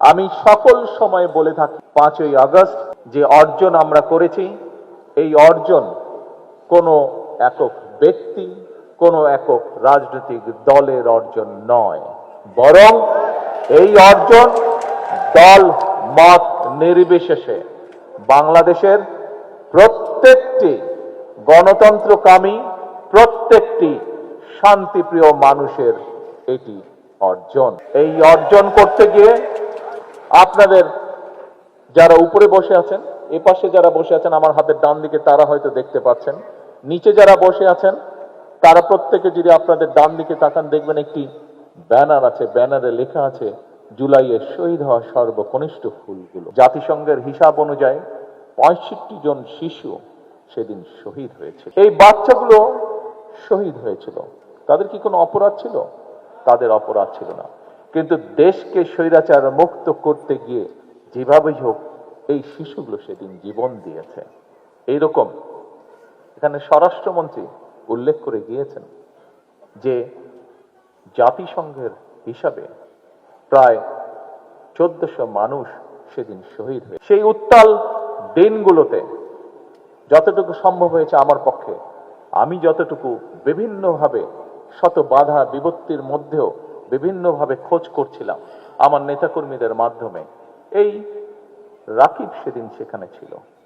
আমি সকল সময় বলে থাকি 5ই আগস্ট যে অর্জন আমরা করেছি, এই অর্জন কোনো একক ব্যক্তি, কোনো একক রাজনৈতিক দলের অর্জন নয়, বরং এই অর্জন দল মত নির্বিশেষে বাংলাদেশের প্রত্যেকটি গণতন্ত্রকামী, প্রত্যেকটি শান্তিপ্রিয় মানুষের এটি অর্জন। এই অর্জন করতে গিয়ে আপনাদের যারা উপরে বসে আছেন, এপাশে যারা বসে আছেন আমার হাতের ডান দিকে, তারা হয়তো দেখতে পাচ্ছেন, নিচে যারা বসে আছেন তারা প্রত্যেকে যদি আপনাদের ডান দিকে তাকান দেখবেন একটি ব্যানার আছে, ব্যানারে লেখা আছে জুলাইয়ে শহীদ হওয়া সর্বকনিষ্ঠ ফুলগুলো। জাতিসংঘের হিসাব অনুযায়ী 65 জন শিশু সেদিন শহীদ হয়েছে। এই বাচ্চাগুলো শহীদ হয়েছিল, তাদের কি কোনো অপরাধ ছিল? তাদের অপরাধ ছিল না, কিন্তু দেশকে স্বৈরাচার মুক্ত করতে গিয়ে যেভাবেই হোক এই শিশুগুলো সেদিন জীবন দিয়েছে। এইরকম এখানে স্বরাষ্ট্রমন্ত্রী উল্লেখ করে গিয়েছেন যে জাতিসংঘের হিসাবে প্রায় 1400 মানুষ সেদিন শহীদ হয়ে। সেই উত্তাল দিনগুলোতে যতটুকু সম্ভব হয়েছে আমার পক্ষে, আমি যতটুকু বিভিন্নভাবে শত বাধা বিপত্তির মধ্যেও বিভিন্নভাবে খোঁজ করছিলাম আমার নেতাকর্মীদের মাধ্যমে, এই রাকিব সেদিন সেখানে ছিল।